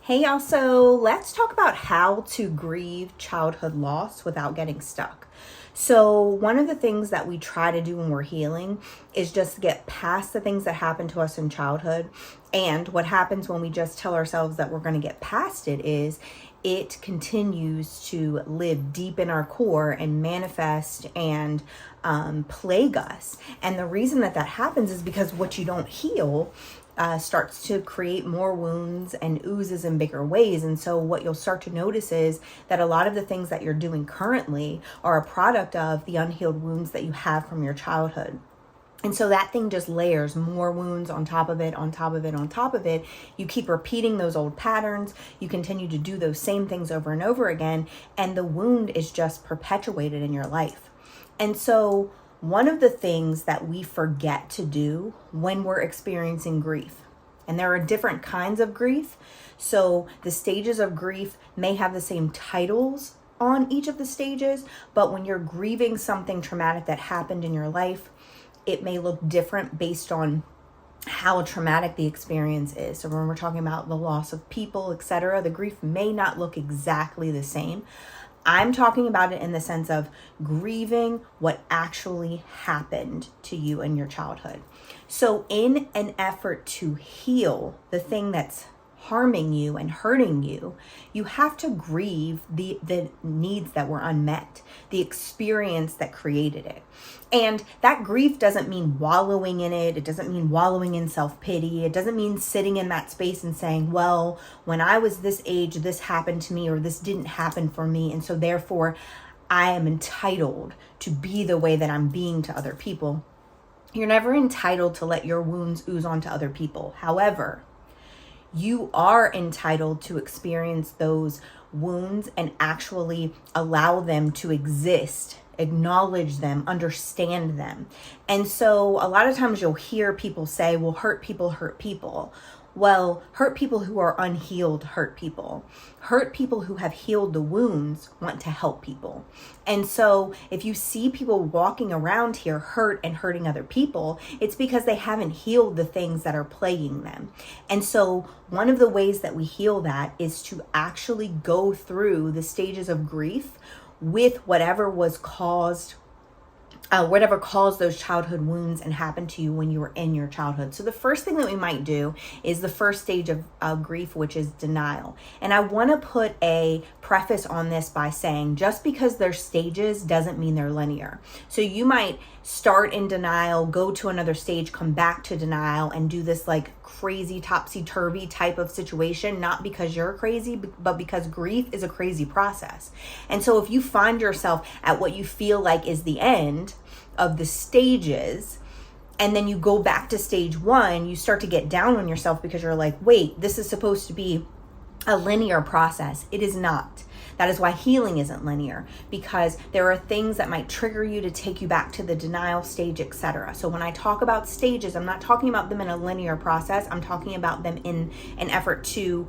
Hey, y'all. So let's talk about how to grieve childhood loss without getting stuck. So one of the things that we try to do when we're healing is just get past the things that happened to us in childhood. And what happens when we just tell ourselves that we're going to get past it is it continues to live deep in our core and manifest and plague us. And the reason that happens is because what you don't heal starts to create more wounds and oozes in bigger ways. And so what you'll start to notice is that a lot of the things that you're doing currently are a product of the unhealed wounds that you have from your childhood. And so that thing just layers more wounds on top of it, on top of it, on top of it. You keep repeating those old patterns. You continue to do those same things over and over again. And the wound is just perpetuated in your life. And so one of the things that we forget to do when we're experiencing grief, and there are different kinds of grief. So the stages of grief may have the same titles on each of the stages, but when you're grieving something traumatic that happened in your life, it may look different based on how traumatic the experience is. So when we're talking about the loss of people, etc., the grief may not look exactly the same. I'm talking about it in the sense of grieving what actually happened to you in your childhood. So in an effort to heal the thing that's harming you and hurting you, you have to grieve the needs that were unmet, the experience that created it. And that grief doesn't mean wallowing in it. It doesn't mean wallowing in self-pity. It doesn't mean sitting in that space and saying, well, when I was this age, this happened to me, or this didn't happen for me. And so therefore I am entitled to be the way that I'm being to other people. You're never entitled to let your wounds ooze onto other people. However, you are entitled to experience those wounds and actually allow them to exist, acknowledge them, understand them. And so a lot of times you'll hear people say, well, hurt people hurt people. Well, hurt people who are unhealed hurt people. Hurt people who have healed the wounds want to help people. And so if you see people walking around here hurt and hurting other people, it's because they haven't healed the things that are plaguing them. And so one of the ways that we heal that is to actually go through the stages of grief with whatever caused those childhood wounds and happened to you when you were in your childhood. So the first thing that we might do is the first stage of grief, which is denial. And I want to put a preface on this by saying just because they're stages doesn't mean they're linear. So you might start in denial, go to another stage, come back to denial, and do this like crazy topsy-turvy type of situation, not because you're crazy, but because grief is a crazy process. And so if you find yourself at what you feel like is the end of the stages, and then you go back to stage one, you start to get down on yourself because you're like, wait, this is supposed to be a linear process. It is not. That is why healing isn't linear, because there are things that might trigger you to take you back to the denial stage, etc. So when I talk about stages, I'm not talking about them in a linear process. I'm talking about them in an effort to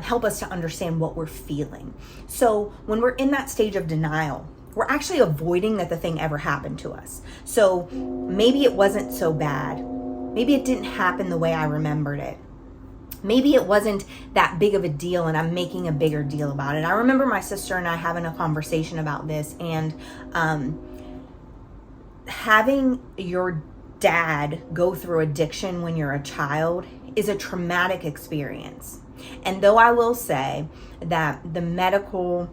help us to understand what we're feeling. So when we're in that stage of denial, we're actually avoiding that the thing ever happened to us. So maybe it wasn't so bad. Maybe it didn't happen the way I remembered it. Maybe it wasn't that big of a deal and I'm making a bigger deal about it. I remember my sister and I having a conversation about this, and having your dad go through addiction when you're a child is a traumatic experience. And though I will say that the medical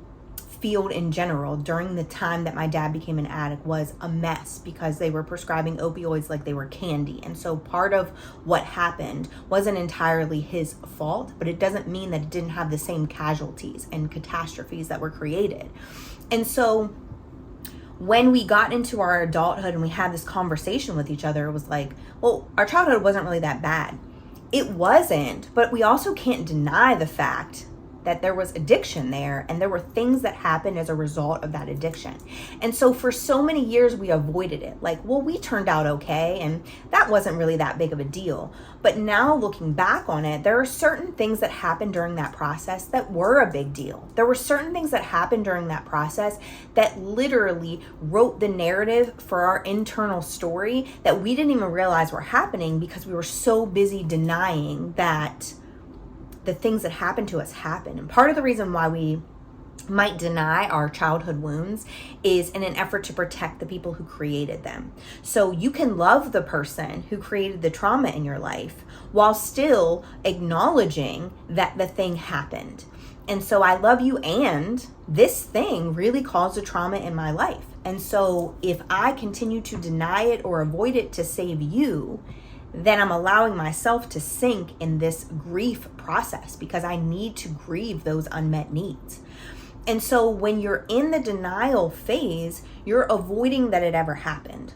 field in general during the time that my dad became an addict was a mess because they were prescribing opioids like they were candy. And so part of what happened wasn't entirely his fault, but it doesn't mean that it didn't have the same casualties and catastrophes that were created. And so when we got into our adulthood and we had this conversation with each other, it was like, well, our childhood wasn't really that bad. It wasn't, but we also can't deny the fact that there was addiction there, and there were things that happened as a result of that addiction. And so for so many years we avoided it. Like, well, we turned out okay, and that wasn't really that big of a deal. But now looking back on it, there are certain things that happened during that process that were a big deal. There were certain things that happened during that process that literally wrote the narrative for our internal story that we didn't even realize were happening because we were so busy denying that the things that happen to us happen. And part of the reason why we might deny our childhood wounds is in an effort to protect the people who created them. So you can love the person who created the trauma in your life while still acknowledging that the thing happened. And so I love you, and this thing really caused a trauma in my life. And so if I continue to deny it or avoid it to save you, then I'm allowing myself to sink in this grief process because I need to grieve those unmet needs. And so when you're in the denial phase, you're avoiding that it ever happened.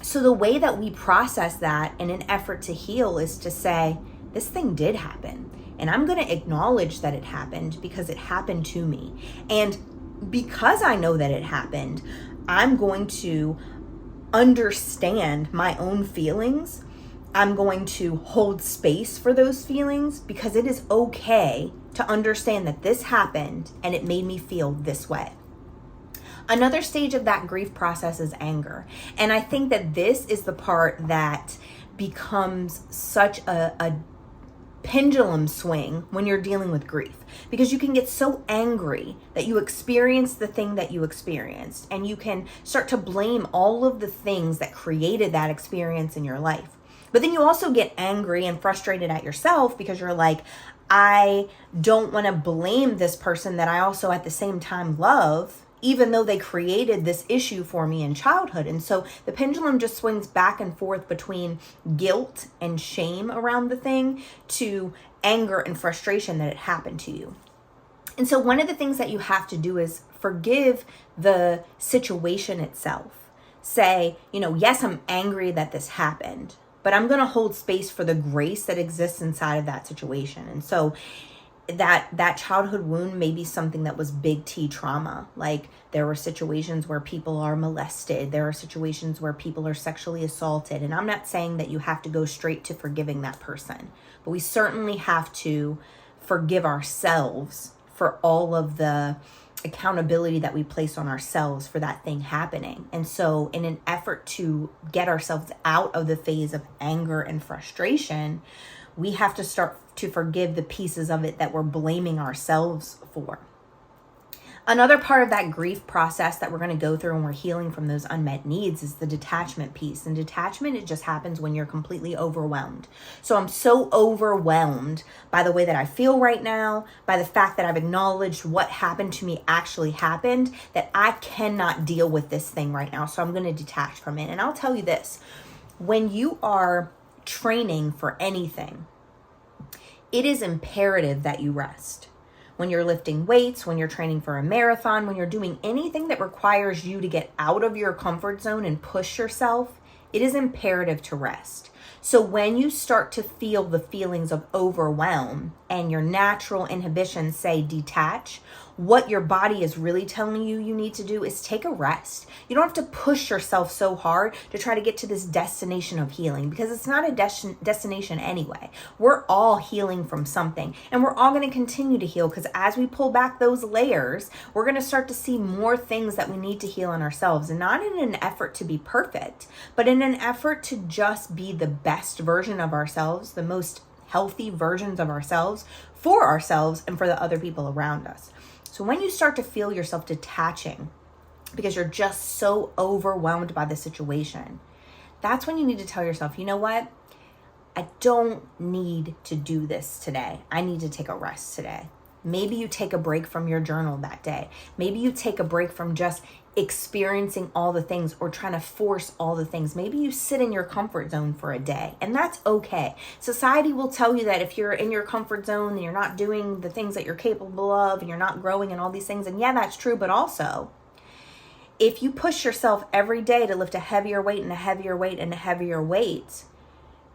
So the way that we process that in an effort to heal is to say, this thing did happen. And I'm going to acknowledge that it happened because it happened to me. And because I know that it happened, I'm going to understand my own feelings. I'm going to hold space for those feelings because it is okay to understand that this happened and it made me feel this way. Another stage of that grief process is anger. And I think that this is the part that becomes such a pendulum swing when you're dealing with grief, because you can get so angry that you experience the thing that you experienced, and you can start to blame all of the things that created that experience in your life. But then you also get angry and frustrated at yourself because you're like, I don't want to blame this person that I also at the same time love, even though they created this issue for me in childhood. And so the pendulum just swings back and forth between guilt and shame around the thing to anger and frustration that it happened to you. And so one of the things that you have to do is forgive the situation itself. Say, yes, I'm angry that this happened, but I'm going to hold space for the grace that exists inside of that situation. And so that childhood wound may be something that was big T trauma. Like there were situations where people are molested. There are situations where people are sexually assaulted. And I'm not saying that you have to go straight to forgiving that person, but we certainly have to forgive ourselves for all of the accountability that we place on ourselves for that thing happening. And so in an effort to get ourselves out of the phase of anger and frustration, we have to start to forgive the pieces of it that we're blaming ourselves for. Another part of that grief process that we're going to go through when we're healing from those unmet needs is the detachment piece. And detachment, it just happens when you're completely overwhelmed. So I'm so overwhelmed by the way that I feel right now, by the fact that I've acknowledged what happened to me actually happened, that I cannot deal with this thing right now. So I'm going to detach from it. And I'll tell you this, when you are training for anything, it is imperative that you rest. When you're lifting weights, when you're training for a marathon, when you're doing anything that requires you to get out of your comfort zone and push yourself, it is imperative to rest. So when you start to feel the feelings of overwhelm and your natural inhibitions say detach, what your body is really telling you need to do is take a rest. You don't have to push yourself so hard to try to get to this destination of healing, because it's not a destination anyway. We're all healing from something, and we're all going to continue to heal, because as we pull back those layers, we're going to start to see more things that we need to heal in ourselves, and not in an effort to be perfect, but in an effort to just be the best version of ourselves, the most healthy versions of ourselves for ourselves and for the other people around us. So when you start to feel yourself detaching because you're just so overwhelmed by the situation, that's when you need to tell yourself, you know what? I don't need to do this today. I need to take a rest today. Maybe you take a break from your journal that day. Maybe you take a break from just experiencing all the things or trying to force all the things. Maybe you sit in your comfort zone for a day, and that's okay. Society will tell you that if you're in your comfort zone and you're not doing the things that you're capable of and you're not growing and all these things, and yeah, that's true, but also if you push yourself every day to lift a heavier weight and a heavier weight and a heavier weight,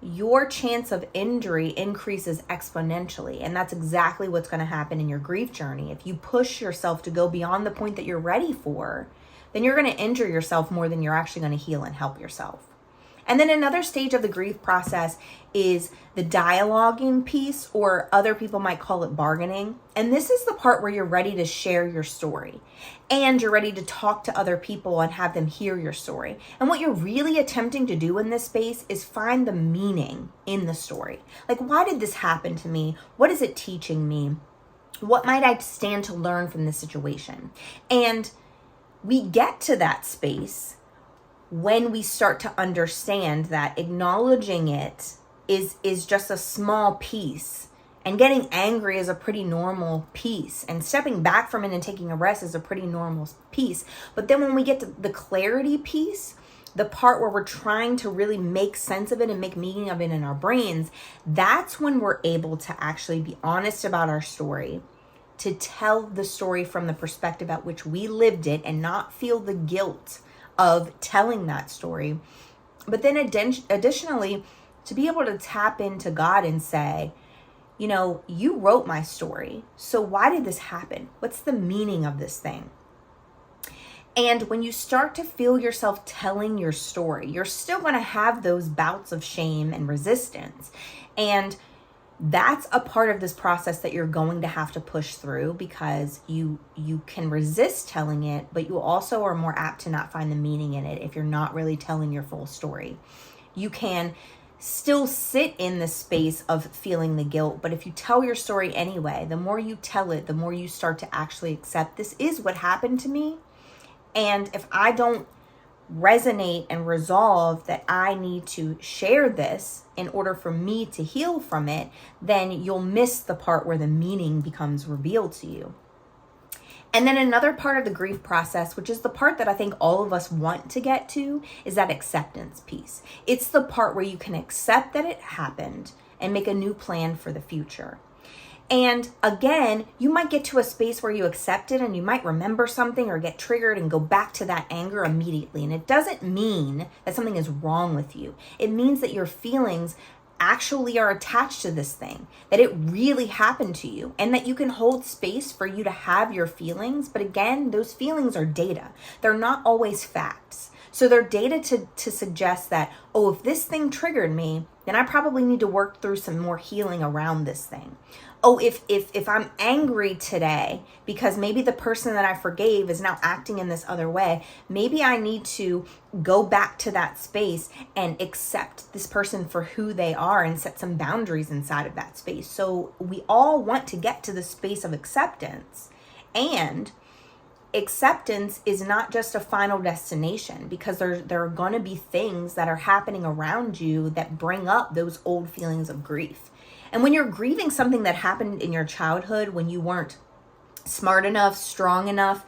your chance of injury increases exponentially. And that's exactly what's going to happen in your grief journey. If you push yourself to go beyond the point that you're ready for, then you're going to injure yourself more than you're actually going to heal and help yourself. And then another stage of the grief process is the dialoguing piece, or other people might call it bargaining. And this is the part where you're ready to share your story and you're ready to talk to other people and have them hear your story. And what you're really attempting to do in this space is find the meaning in the story. Like, why did this happen to me? What is it teaching me? What might I stand to learn from this situation? And we get to that space when we start to understand that acknowledging it is just a small piece, and getting angry is a pretty normal piece, and stepping back from it and taking a rest is a pretty normal piece. But then when we get to the clarity piece, the part where we're trying to really make sense of it and make meaning of it in our brains, that's when we're able to actually be honest about our story, to tell the story from the perspective at which we lived it and not feel the guilt of telling that story. But then additionally, to be able to tap into God and say, you know, you wrote my story. So why did this happen? What's the meaning of this thing? And when you start to feel yourself telling your story, you're still going to have those bouts of shame and resistance. And that's a part of this process that you're going to have to push through, because you can resist telling it, but you also are more apt to not find the meaning in it if you're not really telling your full story. You can still sit in the space of feeling the guilt, but if you tell your story anyway, the more you tell it, the more you start to actually accept, this is what happened to me. And if I don't resonate and resolve that I need to share this in order for me to heal from it, then you'll miss the part where the meaning becomes revealed to you. And then another part of the grief process, which is the part that I think all of us want to get to, is that acceptance piece. It's the part where you can accept that it happened and make a new plan for the future. And again, you might get to a space where you accept it and you might remember something or get triggered and go back to that anger immediately. And it doesn't mean that something is wrong with you. It means that your feelings actually are attached to this thing, that it really happened to you, and that you can hold space for you to have your feelings. But again, those feelings are data. They're not always facts. So they're data to suggest that, oh, if this thing triggered me, then I probably need to work through some more healing around this thing. Oh, if I'm angry today because maybe the person that I forgave is now acting in this other way, maybe I need to go back to that space and accept this person for who they are and set some boundaries inside of that space. So we all want to get to the space of acceptance, and acceptance is not just a final destination, because there are going to be things that are happening around you that bring up those old feelings of grief. And when you're grieving something that happened in your childhood, when you weren't smart enough, strong enough,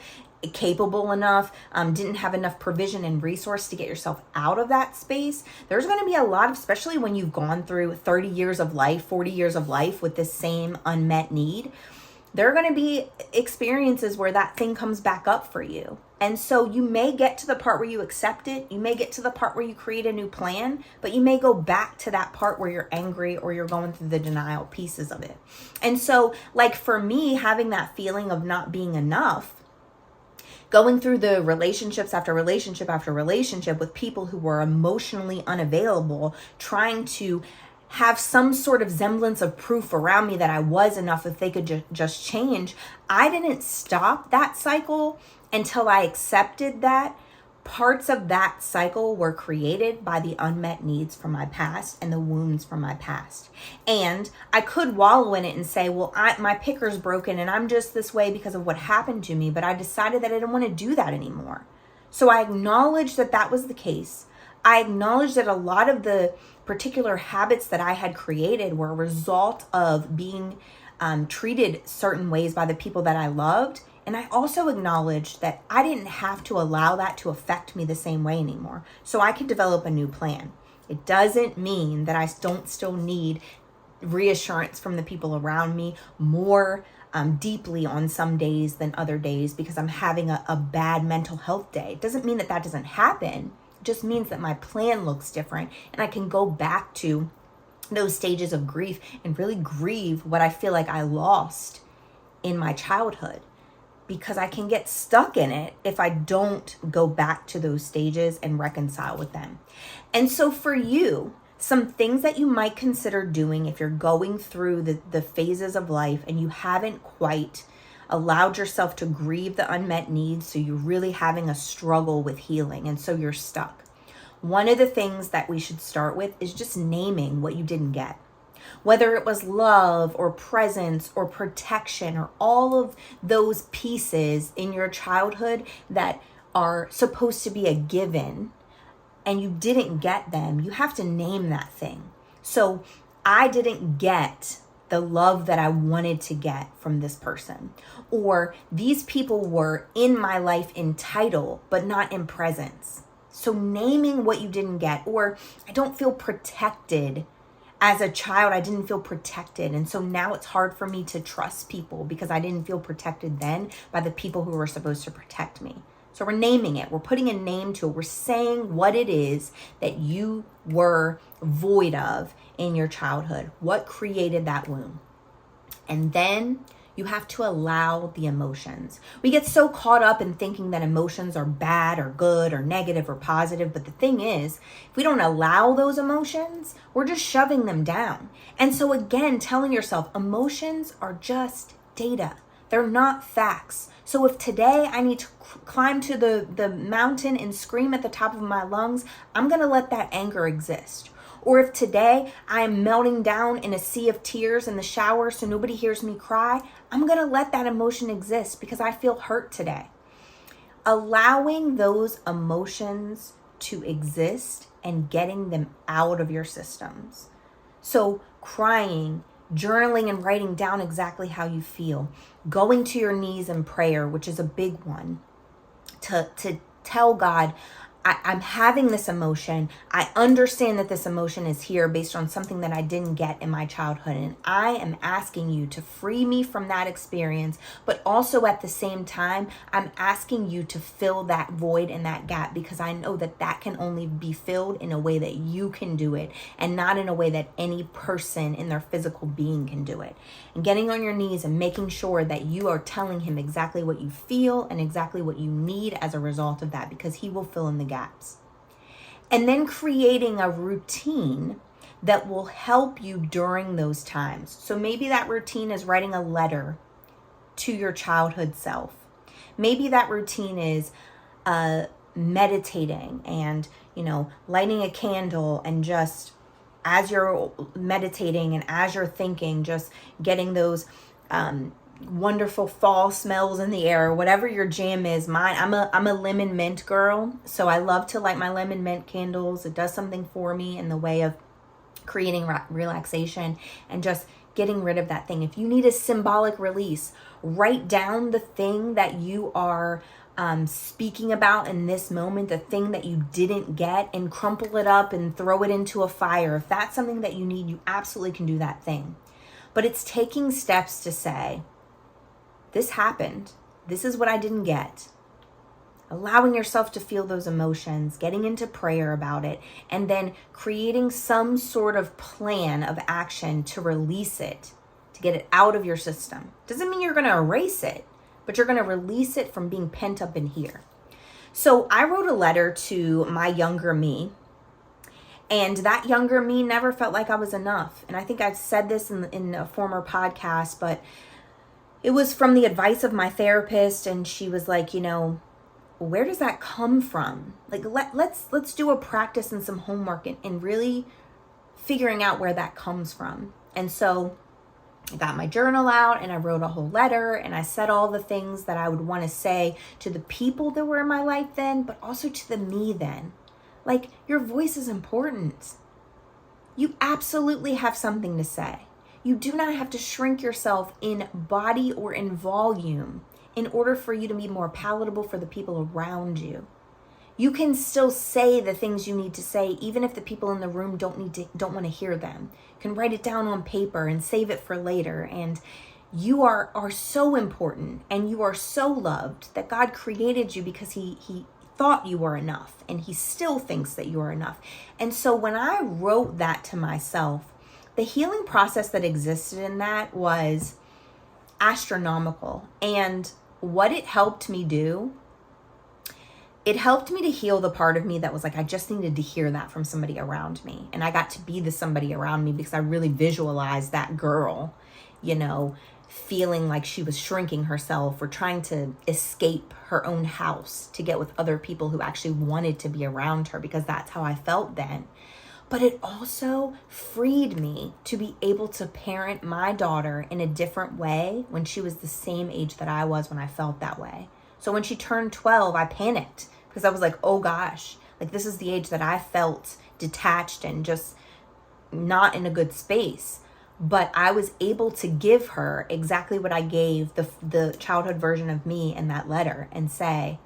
capable enough, didn't have enough provision and resource to get yourself out of that space, there's going to be a lot of, especially when you've gone through 30 years of life, 40 years of life with this same unmet need, there are going to be experiences where that thing comes back up for you. And so you may get to the part where you accept it. You may get to the part where you create a new plan, but you may go back to that part where you're angry or you're going through the denial pieces of it. And so, like for me, having that feeling of not being enough, going through the relationships after relationship after relationship with people who were emotionally unavailable, trying to have some sort of semblance of proof around me that I was enough if they could just change. I didn't stop that cycle until I accepted that parts of that cycle were created by the unmet needs from my past and the wounds from my past. And I could wallow in it and say, well, my picker's broken and I'm just this way because of what happened to me. But I decided that I didn't want to do that anymore. So I acknowledged that that was the case. I acknowledged that a lot of the particular habits that I had created were a result of being treated certain ways by the people that I loved. And I also acknowledged that I didn't have to allow that to affect me the same way anymore. So I could develop a new plan. It doesn't mean that I don't still need reassurance from the people around me more deeply on some days than other days because I'm having a bad mental health day. It doesn't mean that that doesn't happen. It just means that my plan looks different and I can go back to those stages of grief and really grieve what I feel like I lost in my childhood. because I can get stuck in it if I don't go back to those stages and reconcile with them. And so for you, some things that you might consider doing if you're going through the phases of life and you haven't quite allowed yourself to grieve the unmet needs, so you're really having a struggle with healing and so you're stuck. One of the things that we should start with is just naming what you didn't get. Whether it was love or presence or protection or all of those pieces in your childhood that are supposed to be a given and you didn't get them, you have to name that thing. So I didn't get the love that I wanted to get from this person, or these people were in my life in title, but not in presence. So naming what you didn't get, or I don't feel protected. As a child, I didn't feel protected. And so now it's hard for me to trust people because I didn't feel protected then by the people who were supposed to protect me. So we're naming it. We're putting a name to it. We're saying what it is that you were void of in your childhood. What created that wound? And then you have to allow the emotions. We get so caught up in thinking that emotions are bad or good or negative or positive. But the thing is, if we don't allow those emotions, we're just shoving them down. And so again, telling yourself emotions are just data. They're not facts. So if today I need to climb to the mountain and scream at the top of my lungs, I'm going to let that anger exist. Or if today I am melting down in a sea of tears in the shower so nobody hears me cry, I'm going to let that emotion exist because I feel hurt today. Allowing those emotions to exist and getting them out of your systems. So crying, journaling and writing down exactly how you feel, going to your knees in prayer, which is a big one, to tell God, I'm having this emotion. I understand that this emotion is here based on something that I didn't get in my childhood. And I am asking you to free me from that experience. But also at the same time, I'm asking you to fill that void and that gap, because I know that that can only be filled in a way that you can do it and not in a way that any person in their physical being can do it. And getting on your knees and making sure that you are telling him exactly what you feel and exactly what you need as a result of that, because he will fill in the gaps. And then creating a routine that will help you during those times. So maybe that routine is writing a letter to your childhood self. Maybe that routine is meditating and, lighting a candle and just as you're meditating and as you're thinking, just getting those wonderful fall smells in the air, whatever your jam is. I'm a lemon mint girl, so I love to light my lemon mint candles. It does something for me in the way of creating relaxation and just getting rid of that thing. If you need a symbolic release, write down the thing that you are speaking about in this moment, the thing that you didn't get, and crumple it up and throw it into a fire. If that's something that you need, you absolutely can do that thing. But it's taking steps to say, this happened. This is what I didn't get. Allowing yourself to feel those emotions, getting into prayer about it, and then creating some sort of plan of action to release it, to get it out of your system. Doesn't mean you're going to erase it, but you're going to release it from being pent up in here. So I wrote a letter to my younger me, and that younger me never felt like I was enough. And I think I've said this in a former podcast, but it was from the advice of my therapist, and she was like, where does that come from? Like, let's do a practice and some homework and really figuring out where that comes from. And so I got my journal out and I wrote a whole letter and I said all the things that I would want to say to the people that were in my life then, but also to the me then. Like, your voice is important. You absolutely have something to say. You do not have to shrink yourself in body or in volume in order for you to be more palatable for the people around you. You can still say the things you need to say, even if the people in the room don't want to hear them. You can write it down on paper and save it for later. And you are so important and you are so loved that God created you because he thought you were enough, and he still thinks that you are enough. And so when I wrote that to myself, the healing process that existed in that was astronomical. And what it helped me do, it helped me to heal the part of me that was like, I just needed to hear that from somebody around me. And I got to be the somebody around me because I really visualized that girl, you know, feeling like she was shrinking herself or trying to escape her own house to get with other people who actually wanted to be around her, because that's how I felt then. But it also freed me to be able to parent my daughter in a different way when she was the same age that I was when I felt that way. So when she turned 12, I panicked because I was like, oh gosh, like this is the age that I felt detached and just not in a good space. But I was able to give her exactly what I gave the childhood version of me in that letter and say,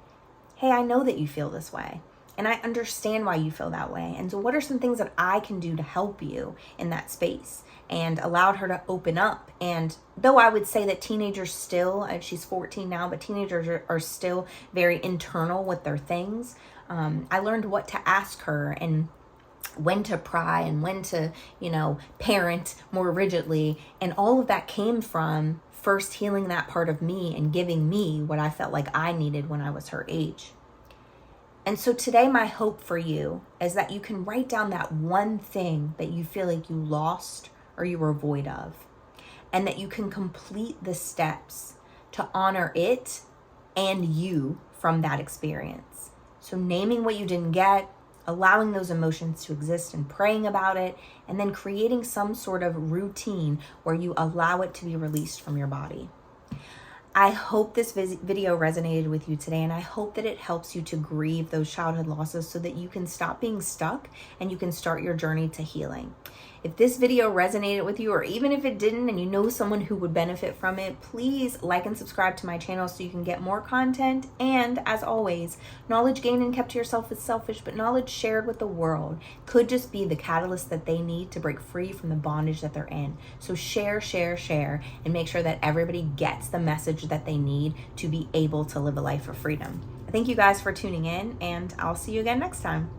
hey, I know that you feel this way. And I understand why you feel that way. And so what are some things that I can do to help you in that space? And allowed her to open up. And though I would say that teenagers still, she's 14 now, but teenagers are still very internal with their things. I learned what to ask her and when to pry and when to, you know, parent more rigidly. And all of that came from first healing that part of me and giving me what I felt like I needed when I was her age. And so today, my hope for you is that you can write down that one thing that you feel like you lost or you were void of, and that you can complete the steps to honor it and you from that experience. So naming what you didn't get, allowing those emotions to exist and praying about it, and then creating some sort of routine where you allow it to be released from your body. I hope this video resonated with you today, and I hope that it helps you to grieve those childhood losses so that you can stop being stuck and you can start your journey to healing. If this video resonated with you, or even if it didn't and you know someone who would benefit from it, please like and subscribe to my channel so you can get more content. And as always, knowledge gained and kept to yourself is selfish, but knowledge shared with the world could just be the catalyst that they need to break free from the bondage that they're in. So share, and make sure that everybody gets the message that they need to be able to live a life of freedom. Thank you guys for tuning in, and I'll see you again next time.